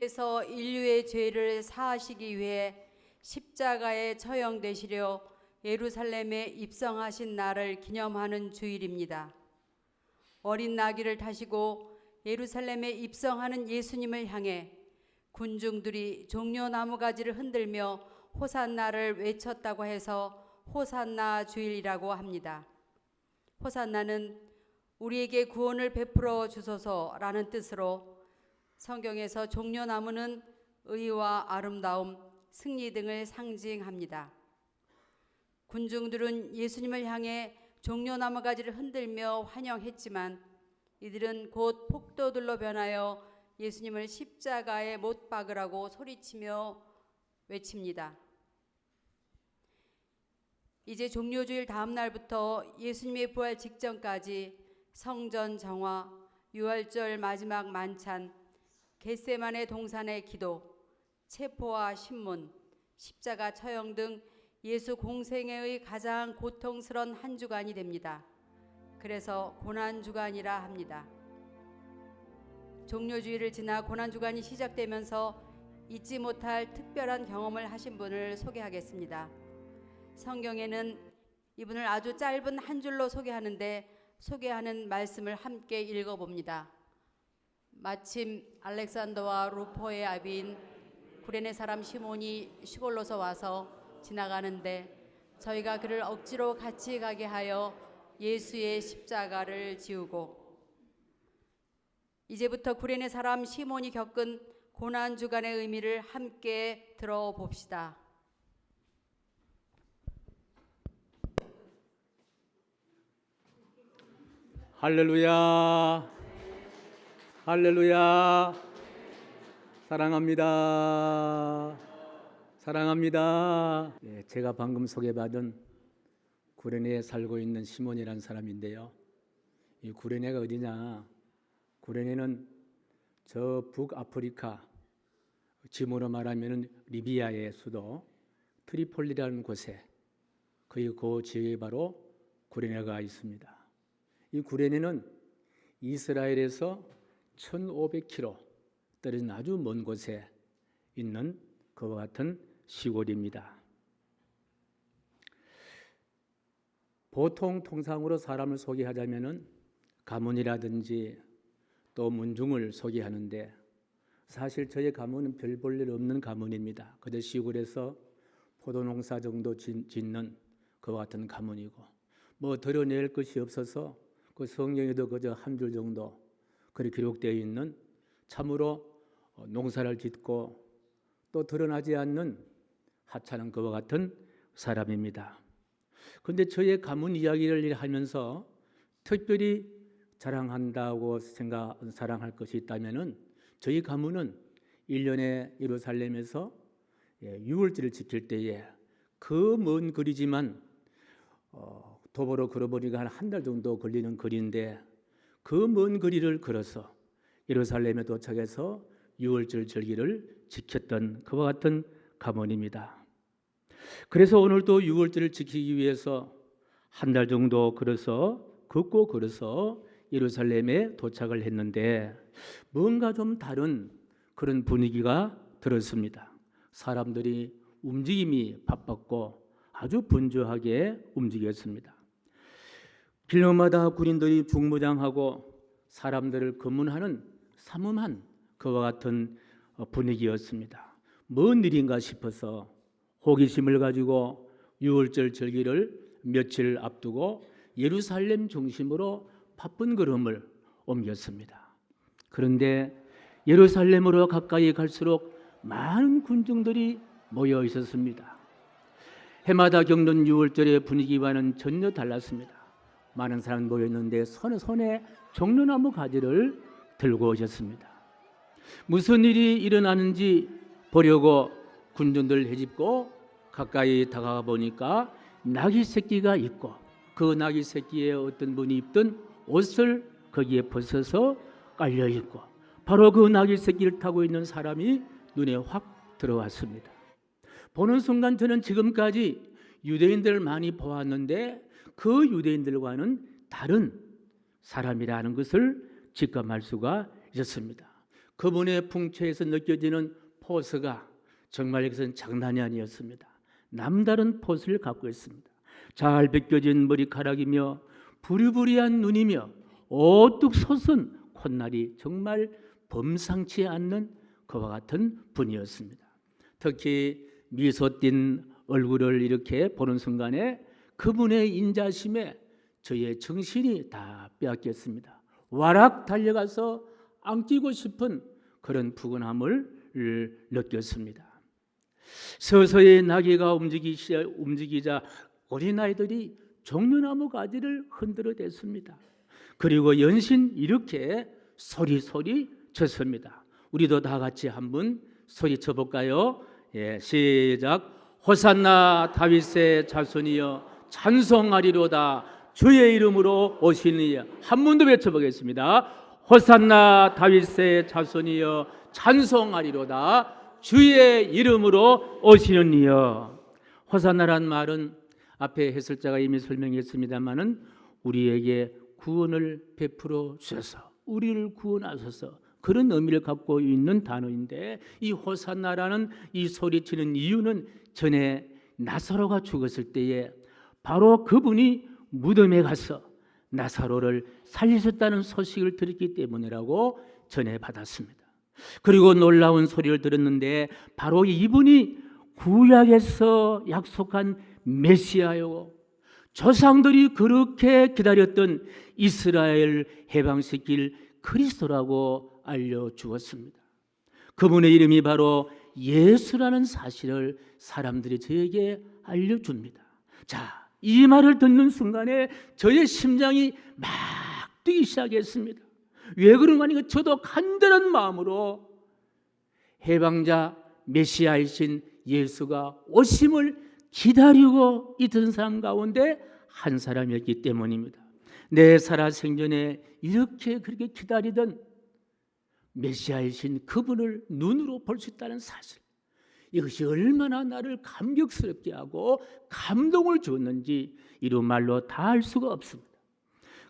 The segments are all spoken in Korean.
께서 인류의 죄를 사하시기 위해 십자가에 처형되시려 예루살렘에 입성하신 날을 기념하는 주일입니다. 어린 나귀를 타시고 예루살렘에 입성하는 예수님을 향해 군중들이 종려 나무가지를 흔들며 호산나를 외쳤다고 해서 호산나 주일이라고 합니다. 호산나는 우리에게 구원을 베풀어 주소서라는 뜻으로 성경에서 종려나무는 의와 아름다움, 승리 등을 상징합니다. 군중들은 예수님을 향해 종려나무 가지를 흔들며 환영했지만 이들은 곧 폭도들로 변하여 예수님을 십자가에 못 박으라고 소리치며 외칩니다. 이제 종려주일 다음 날부터 예수님의 부활 직전까지 성전 정화, 유월절 마지막 만찬, 겟세마네 동산의 기도, 체포와 신문, 십자가 처형 등 예수 공생애의 가장 고통스러운 한 주간이 됩니다. 그래서 고난주간이라 합니다. 종려주일을 지나 고난주간이 시작되면서 잊지 못할 특별한 경험을 하신 분을 소개하겠습니다. 성경에는 이분을 아주 짧은 한 줄로 소개하는데 소개하는 말씀을 함께 읽어봅니다. 마침 알렉산더와 루포의 아비인 구레네 사람 시몬이 시골로서 와서 지나가는데 저희가 그를 억지로 같이 가게 하여 예수의 십자가를 지우고, 이제부터 구레네 사람 시몬이 겪은 고난주간의 의미를 함께 들어봅시다. 할렐루야, 할렐루야. 사랑합니다, 사랑합니다. 제가 방금 소개받은 구레네에 살고 있는 시몬이라는 사람인데요. 이 구레네가 어디냐? 구레네는 저 북아프리카, 지금으로 말하면 리비아의 수도 트리폴리라는 곳에, 그 지역에 바로 구레네가 있습니다. 이 구레네는 이스라엘에서 1500km 떨어진 아주 먼 곳에 있는 그와 같은 시골입니다. 보통 통상으로 사람을 소개하자면은 가문이라든지 또 문중을 소개하는데, 사실 저의 가문은 별 볼 일 없는 가문입니다. 그저 시골에서 포도농사 정도 짓는 그와 같은 가문이고, 뭐 드러낼 것이 없어서 그 성경에도 그저 한 줄 정도 그렇게 기록되어 있는, 참으로 농사를 짓고 또 드러나지 않는 하찮은 그와 같은 사람입니다. 그런데 저의 가문 이야기를 하면서 특별히 자랑한다고 자랑할 것이 있다면은, 저희 가문은 1년에 예루살렘에서 유월절을 지킬 때에 그 먼 거리지만 도보로 걸어보니까 한 달 정도 걸리는 거리인데, 그 먼 거리를 걸어서 예루살렘에 도착해서 유월절 절기를 지켰던 그와 같은 가문입니다. 그래서 오늘도 유월절을 지키기 위해서 한 달 정도 걷고 걸어서 예루살렘에 도착을 했는데, 뭔가 좀 다른 그런 분위기가 들었습니다. 사람들이 움직임이 바빴고 아주 분주하게 움직였습니다. 길목마다 군인들이 중무장하고 사람들을 검문하는 삼엄한 그와 같은 분위기였습니다. 뭔 일인가 싶어서 호기심을 가지고 유월절 절기를 며칠 앞두고 예루살렘 중심으로 바쁜 걸음을 옮겼습니다. 그런데 예루살렘으로 가까이 갈수록 많은 군중들이 모여 있었습니다. 해마다 겪는 유월절의 분위기와는 전혀 달랐습니다. 많은 사람이 모였는데 손에 종려나무 가지를 들고 오셨습니다. 무슨 일이 일어나는지 보려고 군중들 헤집고 가까이 다가가 보니까 나귀 새끼가 있고, 그 나귀 새끼에 어떤 분이 입던 옷을 거기에 벗어서 깔려 있고, 바로 그 나귀 새끼를 타고 있는 사람이 눈에 확 들어왔습니다. 보는 순간 저는 지금까지 유대인들을 많이 보았는데 그 유대인들과는 다른 사람이라는 것을 직감할 수가 있었습니다. 그분의 풍채에서 느껴지는 포스가 정말 여기서는 장난이 아니었습니다. 남다른 포스를 갖고 있습니다. 잘 벗겨진 머리카락이며 부리부리한 눈이며 오뚝 솟은 콧날이 정말 범상치 않는 그와 같은 분이었습니다. 특히 미소 띈 얼굴을 이렇게 보는 순간에 그분의 인자심에 저의 정신이 다 빼앗겼습니다. 와락 달려가서 안기고 싶은 그런 푸근함을 느꼈습니다. 서서히 나귀가 움직이자 어린아이들이 종려나무 가지를 흔들어 댔습니다. 그리고 연신 이렇게 소리 쳤습니다. 우리도 다 같이 한번 소리쳐 볼까요? 예, 시작. 호산나 다윗의 자손이여 찬송하리로다. 주의 이름으로 오시니여. 한 번 더 외쳐보겠습니다. 호산나 다윗의 자손이여 찬송하리로다. 주의 이름으로 오시느니여. 호산나란 말은 앞에 해설자가 이미 설명했습니다마는 우리에게 구원을 베풀어 주셔서 우리를 구원하셔서 그런 의미를 갖고 있는 단어인데, 이 호산나라는 이 소리치는 이유는 전에 나사로가 죽었을 때에 바로 그분이 무덤에 가서 나사로를 살리셨다는 소식을 들었기 때문이라고 전해받았습니다. 그리고 놀라운 소리를 들었는데 바로 이분이 구약에서 약속한 메시아요, 조상들이 그렇게 기다렸던 이스라엘 해방시킬 그리스도라고 알려주었습니다. 그분의 이름이 바로 예수라는 사실을 사람들이 저에게 알려줍니다. 자, 이 말을 듣는 순간에 저의 심장이 막 뛰기 시작했습니다. 왜 그런가 하니까 저도 간절한 마음으로 해방자 메시아이신 예수가 오심을 기다리고 있던 사람 가운데 한 사람이었기 때문입니다. 내 살아생전에 이렇게 그렇게 기다리던 메시아이신 그분을 눈으로 볼 수 있다는 사실, 이것이 얼마나 나를 감격스럽게 하고 감동을 줬는지 이루 말로 다 알 수가 없습니다.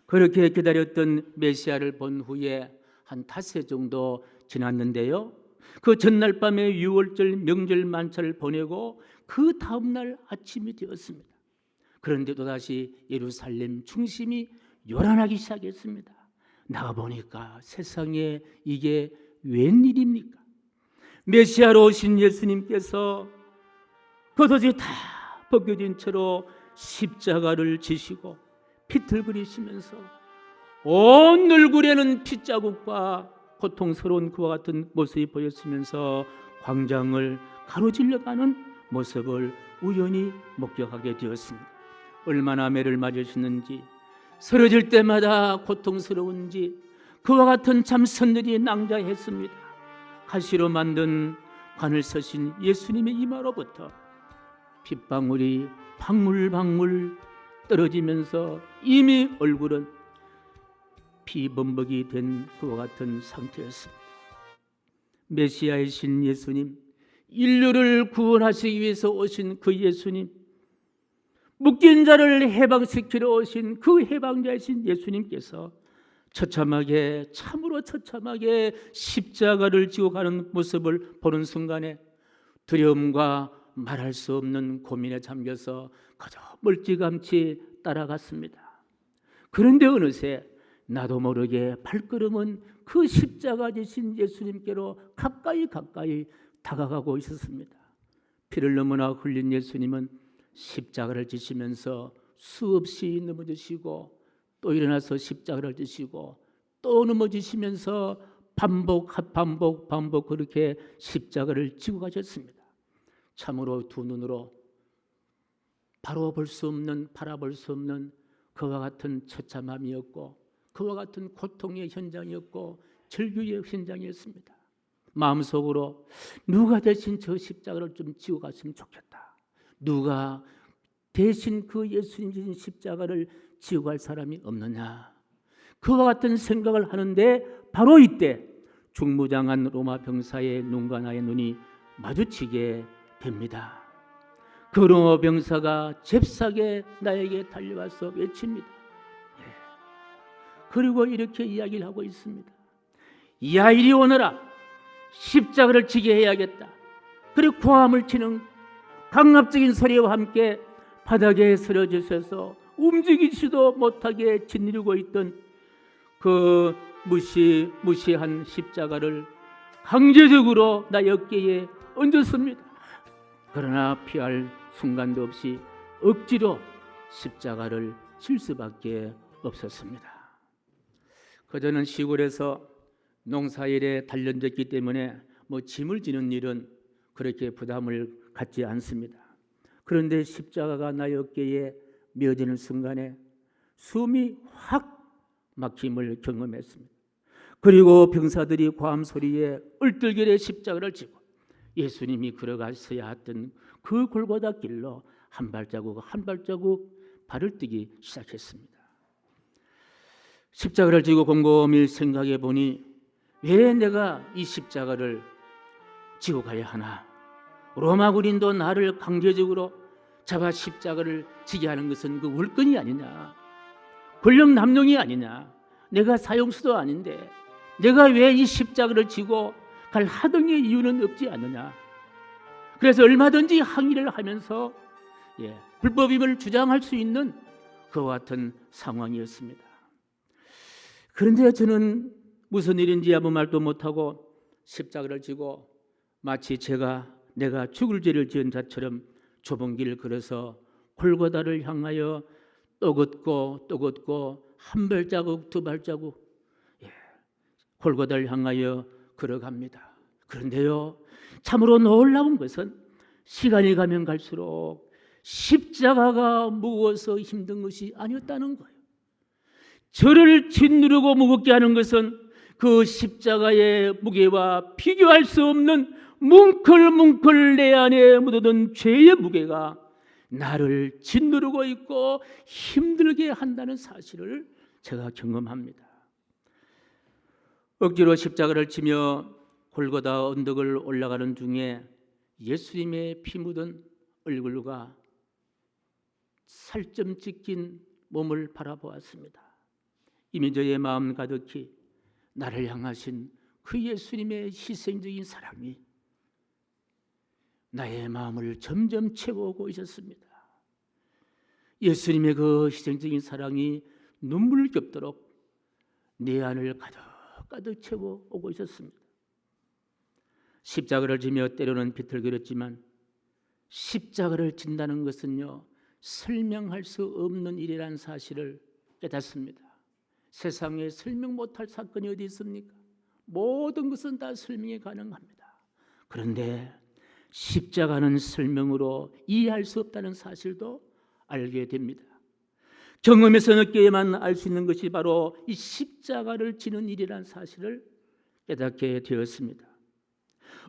그렇게 기다렸던 메시아를 본 후에 한 닷새 정도 지났는데요, 그 전날 밤에 유월절 명절 만찬을 보내고 그 다음날 아침이 되었습니다. 그런데 또다시 예루살렘 중심이 요란하기 시작했습니다. 나가보니까 세상에 이게 웬일입니까? 메시아로 오신 예수님께서 겉옷이 다 벗겨진 채로 십자가를 지시고 비틀거리시면서 온 얼굴에는 핏자국과 고통스러운 그와 같은 모습이 보였으면서 광장을 가로질러가는 모습을 우연히 목격하게 되었습니다. 얼마나 매를 맞으셨는지, 쓰러질 때마다 고통스러운지 그와 같은 참선들이 낭자했습니다. 가시로 만든 관을 서신 예수님의 이마로부터 핏방울이 방울방울 떨어지면서 이미 얼굴은 피범벅이 된 그와 같은 상태였습니다. 메시아이신 예수님, 인류를 구원하시기 위해서 오신 그 예수님, 묶인 자를 해방시키러 오신 그 해방자이신 예수님께서 처참하게, 참으로 처참하게 십자가를 지고 가는 모습을 보는 순간에 두려움과 말할 수 없는 고민에 잠겨서 그저 멀찌감치 따라갔습니다. 그런데 어느새 나도 모르게 발걸음은 그 십자가 지신 예수님께로 가까이 다가가고 있었습니다. 피를 너무나 흘린 예수님은 십자가를 지시면서 수없이 넘어지시고 또 일어나서 십자가를 지시고 또 넘어지시면서 반복 그렇게 십자가를 지고 가셨습니다. 참으로 두 눈으로 바라볼 수 없는 그와 같은 처참함이었고 그와 같은 고통의 현장이었고 절규의 현장이었습니다. 마음속으로 누가 대신 저 십자가를 좀 지고 갔으면 좋겠다. 누가 대신 그 예수님 지신 십자가를 지고 갈 사람이 없느냐. 그와 같은 생각을 하는데 바로 이때 중무장한 로마 병사의 눈과 나의 눈이 마주치게 됩니다. 그 로마 병사가 잽싸게 나에게 달려와서 외칩니다. 그리고 이렇게 이야기를 하고 있습니다. 야, 이리 오너라. 십자가를 지게 해야겠다. 그리고 고함을 치는 강압적인 소리와 함께 바닥에 쓰러지셔서 움직이지도 못하게 짓누르고 있던 그 무시한 십자가를 강제적으로 나의 어깨에 얹었습니다. 그러나 피할 순간도 없이 억지로 십자가를 칠 수밖에 없었습니다. 그저는 시골에서 농사일에 단련됐기 때문에 짐을 지는 일은 그렇게 부담을 갖지 않습니다. 그런데 십자가가 나의 어깨에 메어지는 순간에 숨이 확 막힘을 경험했습니다. 그리고 병사들이 고함 소리에 얼떨결에 십자가를 지고 예수님이 걸어가셔야 했던 그 골고다 길로 한 발자국 한 발자국 발을 뛰기 시작했습니다. 십자가를 지고 곰곰이 생각해 보니 왜 내가 이 십자가를 지고 가야 하나? 로마 군인도 나를 강제적으로 잡아 십자가를 지게 하는 것은 그 월권이 아니냐, 권력 남용이 아니냐, 내가 사형수도 아닌데 내가 왜 이 십자가를 지고 갈 하등의 이유는 없지 않느냐. 그래서 얼마든지 항의를 하면서 불법임을 주장할 수 있는 그와 같은 상황이었습니다. 그런데 저는 무슨 일인지 아무 말도 못하고 십자가를 지고 마치 내가 죽을 죄를 지은 자처럼 좁은 길을 걸어서 골고다를 향하여 또 걷고 한 발자국 두 발자국 골고다를 향하여 걸어갑니다. 그런데요, 참으로 놀라운 것은 시간이 가면 갈수록 십자가가 무거워서 힘든 것이 아니었다는 거예요. 저를 짓누르고 무겁게 하는 것은 그 십자가의 무게와 비교할 수 없는 뭉클뭉클 내 안에 묻어든 죄의 무게가 나를 짓누르고 있고 힘들게 한다는 사실을 제가 경험합니다. 억지로 십자가를 지며 골고다 언덕을 올라가는 중에 예수님의 피 묻은 얼굴과 살점 찍힌 몸을 바라보았습니다. 이미 저의 마음 가득히 나를 향하신 그 예수님의 희생적인 사랑이 나의 마음을 점점 채워오고 있었습니다. 예수님의 그 희생적인 사랑이 눈물겹도록 내 안을 가득 채워오고 있었습니다. 십자가를 지며 때로는 비틀거렸지만 십자가를 진다는 것은요, 설명할 수 없는 일이라는 사실을 깨닫습니다. 세상에 설명 못할 사건이 어디 있습니까? 모든 것은 다 설명이 가능합니다. 그런데 십자가는 설명으로 이해할 수 없다는 사실도 알게 됩니다. 경험에서 느껴야만 알 수 있는 것이 바로 이 십자가를 지는 일이라는 사실을 깨닫게 되었습니다.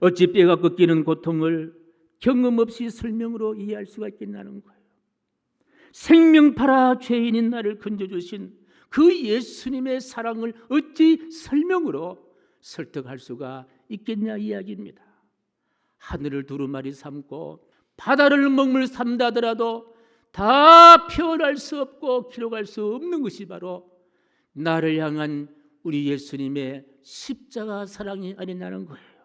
어찌 뼈가 꺾이는 고통을 경험 없이 설명으로 이해할 수가 있겠냐는 거예요. 생명 팔아 죄인인 나를 건져주신 그 예수님의 사랑을 어찌 설명으로 설득할 수가 있겠냐 이야기입니다. 하늘을 두루마리 삼고 바다를 먹물 삼다 하더라도 다 표현할 수 없고 기록할 수 없는 것이 바로 나를 향한 우리 예수님의 십자가 사랑이 아니냐는 거예요.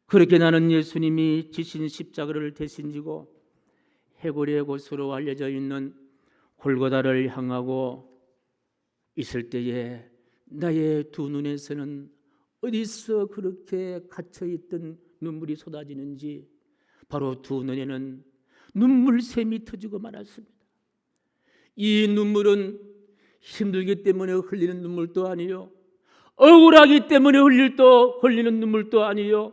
그렇게 나는 예수님이 지신 십자가를 대신 지고 해골의 곳으로 알려져 있는 골고다를 향하고 있을 때에 나의 두 눈에서는 어디서 그렇게 갇혀있던 눈물이 쏟아지는지 바로 두 눈에는 눈물샘이 터지고 말았습니다. 이 눈물은 힘들기 때문에 흘리는 눈물도 아니요, 억울하기 때문에 흘리는 눈물도 아니요,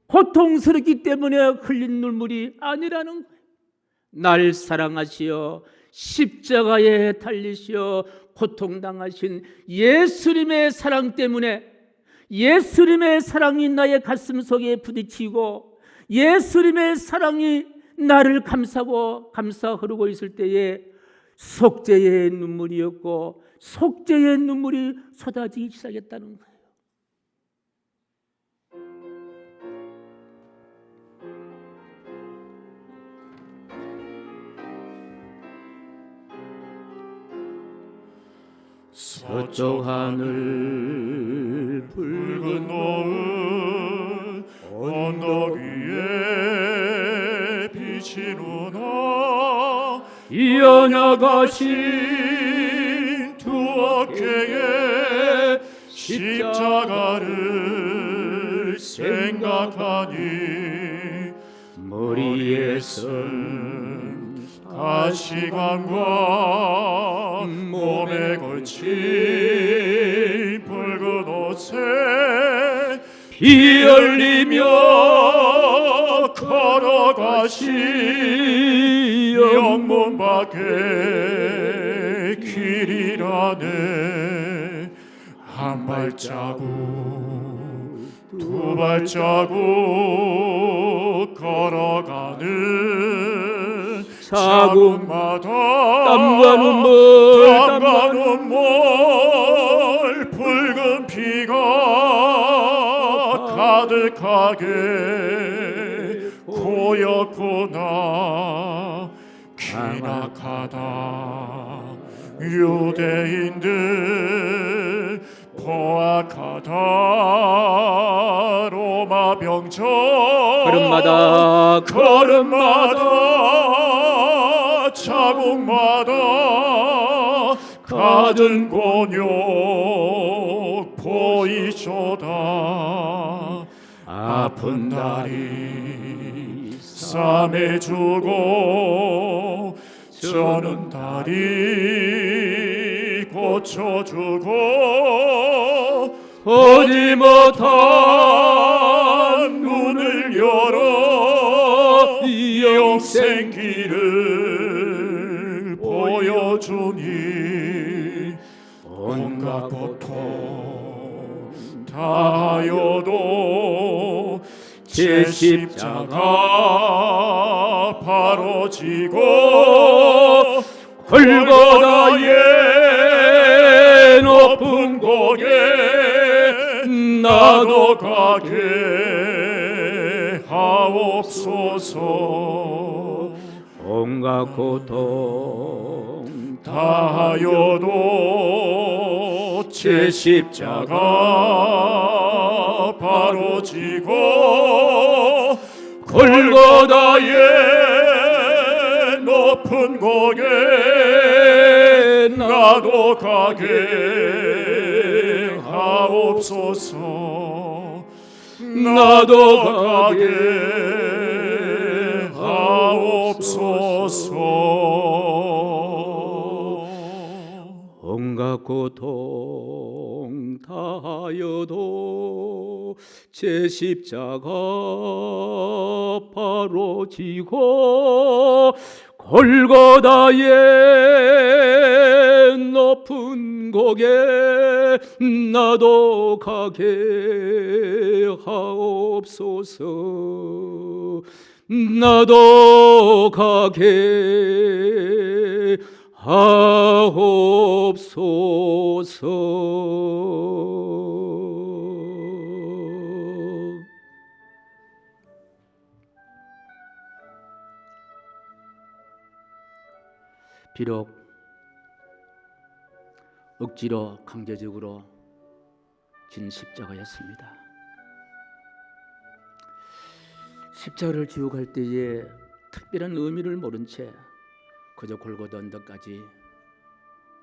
고통스럽기 때문에 흘린 눈물이 아니라는 거예요. 날 사랑하시어 십자가에 달리시어 고통당하신 예수님의 사랑 때문에, 예수님의 사랑이 나의 가슴 속에 부딪히고 예수님의 사랑이 나를 감싸 흐르고 있을 때에 속죄의 눈물이었고 속죄의 눈물이 쏟아지기 시작했다는 거예요. 서쪽 하늘 붉은 노을 이어나가신 두 어깨의 십자가를 생각하니 머리에 쓴 가시관과 몸에 걸친 붉은 옷에 피 흘리며 걸어가신 영문 밖에 길이라네. 한 발자국 두 발자국 걸어가는 자국마다 땀과 눈물 붉은 피가 가득하게 고였구나. 기낙하다 유대인들 포악하다 로마 병정 걸음마다 자국마다 가든 곤욕 보이쇼다. 아픈 다리 싸매주고 저는 다리 고쳐주고 보지 못한 눈을 열어 영생 길을 보여주니 온갖 고통 다하여도 제 십자가 바로 지고 골고다의 높은 고개 나도 가게 하옵소서. 온갖 고통 다하여도 제 십자가 바로 지고 골고다의 높은 고개 나도 가게 하옵소서. 나도 가게 하옵소서. 온갖 고통 다하여도 제 십자가 바로 지고 골고다의 높은 고개 나도 가게 하옵소서. 나도 가게 하옵소서. 비록 억지로 강제적으로 진 십자가였습니다. 십자가를 지고 갈 때에 특별한 의미를 모른 채 그저 골고다 언덕까지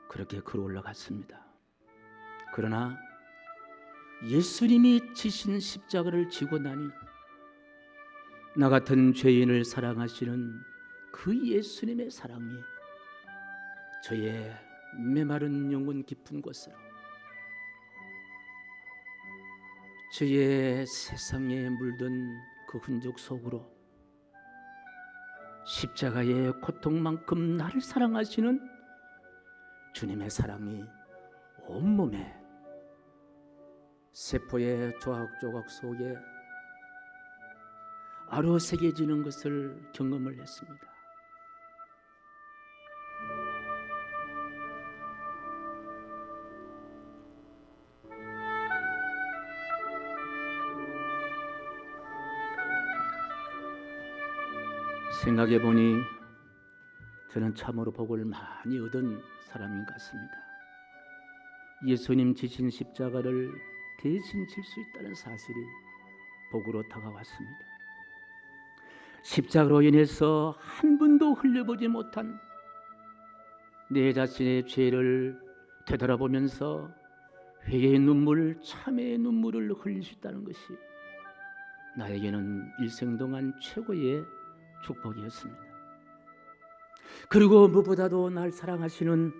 그렇게 걸어 올라갔습니다. 그러나 예수님이 지신 십자가를 지고 나니 나 같은 죄인을 사랑하시는 그 예수님의 사랑이 저의 메마른 영혼 깊은 곳으로, 저의 세상에 물든 그 흔적 속으로 십자가의 고통만큼 나를 사랑하시는 주님의 사랑이 온몸에 세포의 조각조각 속에 아로새겨지는 것을 경험을 했습니다. 생각해보니 저는 참으로 복을 많이 얻은 사람인 것 같습니다. 예수님 지신 십자가를 대신 질 수 있다는 사실이 복으로 다가왔습니다. 십자가로 인해서 한 번도 흘려보지 못한 내 자신의 죄를 되돌아보면서 회개의 눈물, 참회의 눈물을 흘릴 수 있다는 것이 나에게는 일생 동안 최고의 축복이었습니다. 그리고 무엇보다도 날 사랑하시는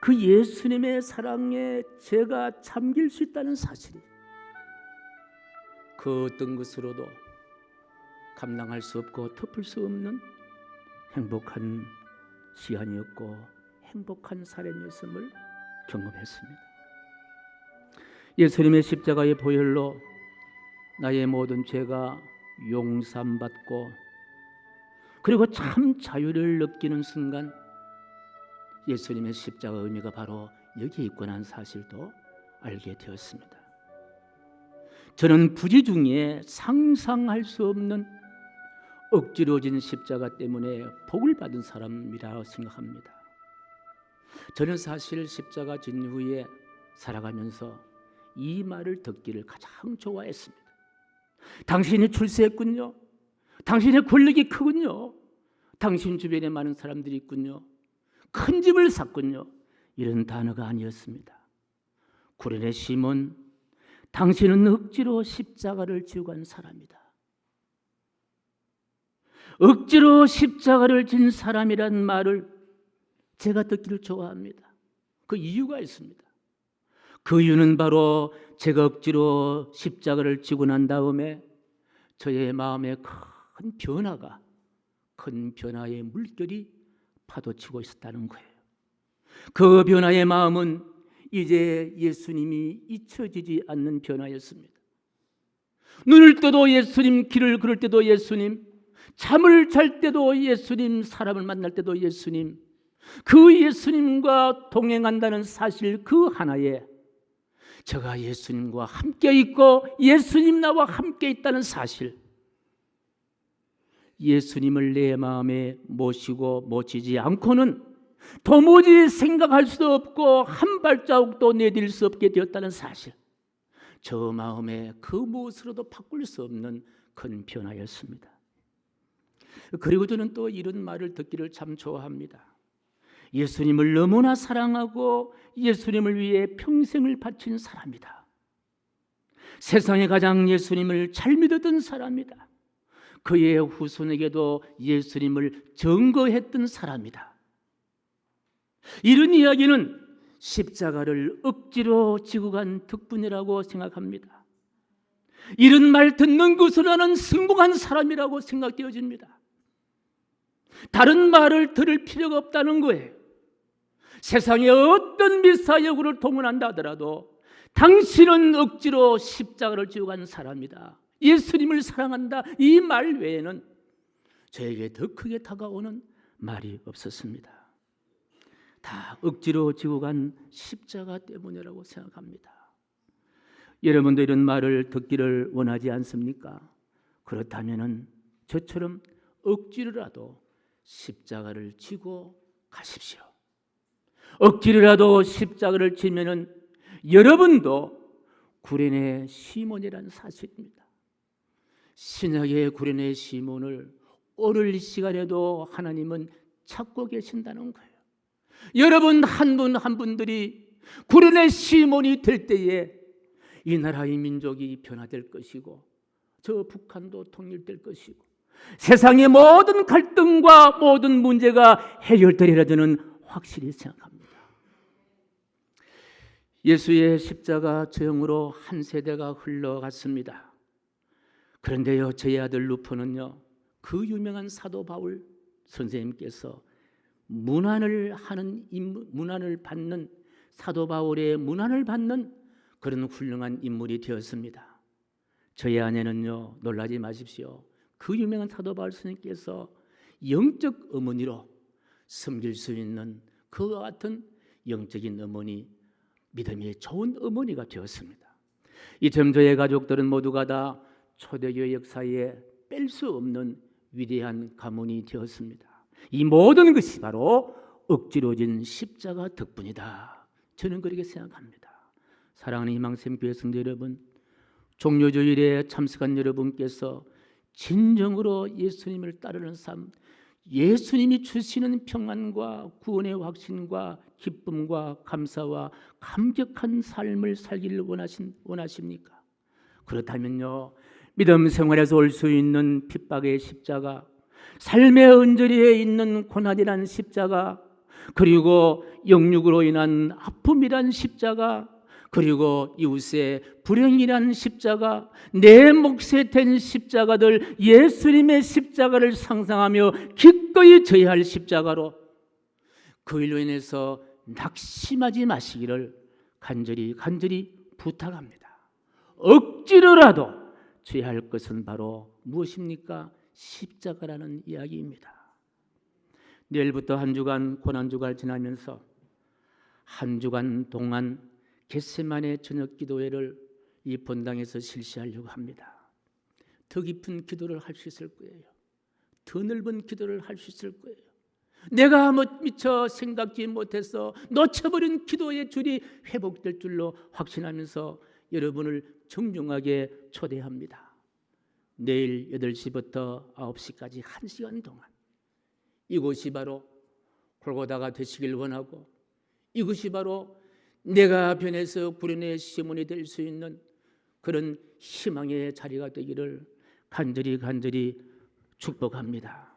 그 예수님의 사랑에 제가 잠길 수 있다는 사실이 그 어떤 것으로도 감당할 수 없고 덮을 수 없는 행복한 시간이었고 행복한 삶이었음을 경험했습니다. 예수님의 십자가의 보혈로 나의 모든 죄가 용서받고 그리고 참 자유를 느끼는 순간 예수님의 십자가 의미가 바로 여기에 있구나 하는 사실도 알게 되었습니다. 저는 부지 중에 상상할 수 없는 억지로 진 십자가 때문에 복을 받은 사람이라 생각합니다. 저는 사실 십자가 진 후에 살아가면서 이 말을 듣기를 가장 좋아했습니다. 당신이 출세했군요. 당신의 권력이 크군요. 당신 주변에 많은 사람들이 있군요. 큰 집을 샀군요. 이런 단어가 아니었습니다. 구레네 시몬, 당신은 억지로 십자가를 지고 간 사람이다. 억지로 십자가를 진 사람이란 말을 제가 듣기를 좋아합니다. 그 이유가 있습니다. 그 이유는 바로 제가 억지로 십자가를 지고 난 다음에 저의 마음에 큰 변화의 물결이 파도치고 있었다는 거예요. 그 변화의 마음은 이제 예수님이 잊혀지지 않는 변화였습니다. 눈을 떠도 예수님, 길을 걸을 때도 예수님, 잠을 잘 때도 예수님, 사람을 만날 때도 예수님, 그 예수님과 동행한다는 사실 그 하나에 제가 예수님과 함께 있고 예수님 나와 함께 있다는 사실, 예수님을 내 마음에 모시지 않고는 도무지 생각할 수도 없고 한 발자국도 내딜 수 없게 되었다는 사실, 저 마음에 그 무엇으로도 바꿀 수 없는 큰 변화였습니다. 그리고 저는 또 이런 말을 듣기를 참 좋아합니다. 예수님을 너무나 사랑하고 예수님을 위해 평생을 바친 사람이다. 세상에 가장 예수님을 잘 믿었던 사람이다. 그의 후손에게도 예수님을 증거했던 사람이다. 이런 이야기는 십자가를 억지로 지고 간 덕분이라고 생각합니다. 이런 말 듣는 것으로 나는 성공한 사람이라고 생각되어집니다. 다른 말을 들을 필요가 없다는 거예요. 세상에 어떤 미사여구를 동원한다 하더라도 당신은 억지로 십자가를 지고 간 사람이다. 예수님을 사랑한다. 이 말 외에는 저에게 더 크게 다가오는 말이 없었습니다. 다 억지로 지고 간 십자가 때문이라고 생각합니다. 여러분도 이런 말을 듣기를 원하지 않습니까? 그렇다면 저처럼 억지로라도 십자가를 지고 가십시오. 억지로라도 십자가를 지면은 여러분도 구레네 시몬이라는 사실입니다. 신약의 구레네 시몬을 오늘 이 시간에도 하나님은 찾고 계신다는 거예요. 여러분 한 분 한 분들이 구레네 시몬이 될 때에 이 나라의 민족이 변화될 것이고 저 북한도 통일될 것이고 세상의 모든 갈등과 모든 문제가 해결되리라 저는 확실히 생각합니다. 예수의 십자가 저형으로 한 세대가 흘러갔습니다. 그런데요, 저의 아들 루포는요, 그 유명한 사도 바울 선생님께서 문안을 받는 사도 바울의 문안을 받는 그런 훌륭한 인물이 되었습니다. 저의 아내는요, 놀라지 마십시오. 그 유명한 사도 바울 선생님께서 영적 어머니로 섬길 수 있는 그와 같은 영적인 어머니, 믿음이 좋은 어머니가 되었습니다. 이처럼 저의 가족들은 모두가 다 초대교회 역사에 뺄 수 없는 위대한 가문이 되었습니다. 이 모든 것이 바로 억지로 진 십자가 덕분이다. 저는 그렇게 생각합니다. 사랑하는 희망샘 교회 성도 여러분, 종료주일에 참석한 여러분께서 진정으로 예수님을 따르는 삶, 예수님이 주시는 평안과 구원의 확신과 기쁨과 감사와 감격한 삶을 살기를 원하십니까? 그렇다면요, 믿음 생활에서 올 수 있는 핍박의 십자가, 삶의 언저리에 있는 고난이란 십자가, 그리고 영육으로 인한 아픔이란 십자가, 그리고 이웃의 불행이란 십자가, 내 몫에 된 십자가들, 예수님의 십자가를 상상하며 기꺼이 져야 할 십자가로 그 일로 인해서 낙심하지 마시기를 간절히 부탁합니다. 억지로라도 져야 할 것은 바로 무엇입니까? 십자가라는 이야기입니다. 내일부터 한 주간 고난주간을 지나면서 한 주간 동안 겟세마네 저녁 기도회를 이 본당에서 실시하려고 합니다. 더 깊은 기도를 할 수 있을 거예요. 더 넓은 기도를 할 수 있을 거예요. 내가 미처 생각지 못해서 놓쳐버린 기도의 줄이 회복될 줄로 확신하면서 여러분을 정중하게 초대합니다. 내일 8시부터 9시까지 1시간 동안 이곳이 바로 골고다가 되시길 원하고, 이것이 바로 내가 변해서 구련의 시몬이 될 수 있는 그런 희망의 자리가 되기를 간절히 축복합니다.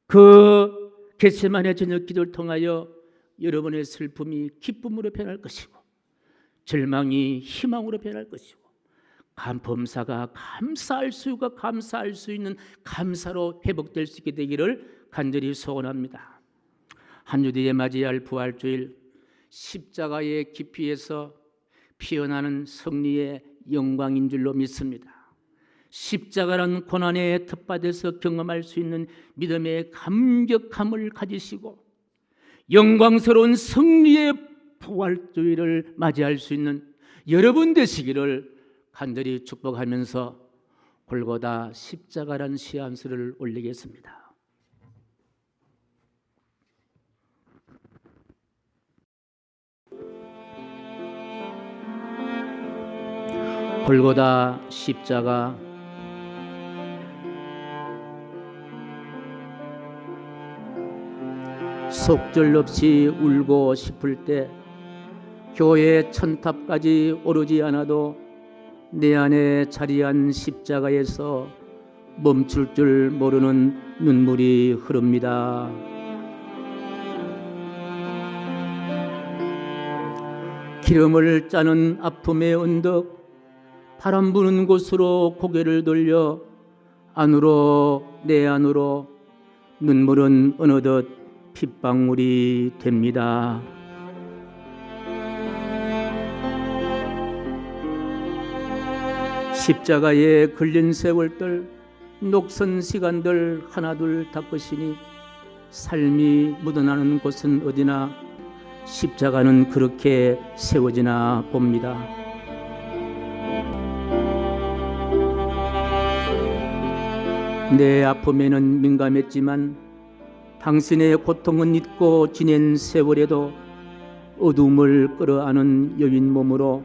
그 겟세마네 저녁 기도를 통하여 여러분의 슬픔이 기쁨으로 변할 것이고, 절망이 희망으로 변할 것이고, 범사가 감사할 수 있는 감사로 회복될 수 있게 되기를 간절히 소원합니다. 한 주 뒤에 맞이할 부활주일, 십자가의 깊이에서 피어나는 승리의 영광인 줄로 믿습니다. 십자가란 고난의 텃밭에서 경험할 수 있는 믿음의 감격함을 가지시고 영광스러운 승리의 부활주일을 맞이할 수 있는 여러분 되시기를 간절히 축복하면서 골고다 십자가란 시한수를 올리겠습니다. 골고다 십자가, 속절없이 울고 싶을 때 교회 천탑까지 오르지 않아도 내 안에 자리한 십자가에서 멈출 줄 모르는 눈물이 흐릅니다. 기름을 짜는 아픔의 언덕, 바람 부는 곳으로 고개를 돌려 안으로, 내 안으로 눈물은 어느덧 핏방울이 됩니다. 십자가에 걸린 세월들, 녹슨 시간들 하나둘 닦으시니 삶이 묻어나는 곳은 어디나 십자가는 그렇게 세워지나 봅니다. 내 아픔에는 민감했지만 당신의 고통은 잊고 지낸 세월에도 어둠을 끌어안은 여인 몸으로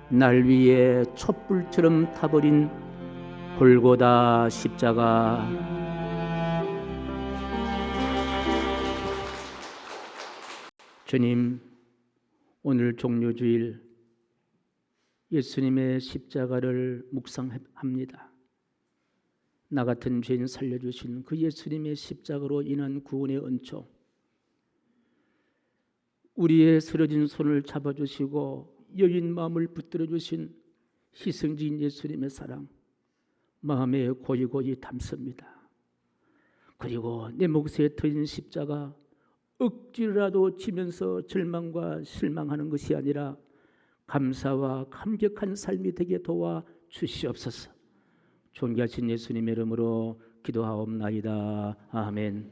날 위에 촛불처럼 타버린 골고다 십자가. 주님, 오늘 종료주일 예수님의 십자가를 묵상합니다. 나 같은 죄인 살려주신 그 예수님의 십자가로 인한 구원의 은총, 우리의 쓰러진 손을 잡아주시고 여인 마음을 붙들어주신 희생주인 예수님의 사랑, 마음에 고이고이 담습니다. 그리고 내 몫에 터진 십자가, 억지라도 지면서 절망과 실망하는 것이 아니라 감사와 감격한 삶이 되게 도와 주시옵소서. 존귀하신 예수님의 이름으로 기도하옵나이다. 아멘.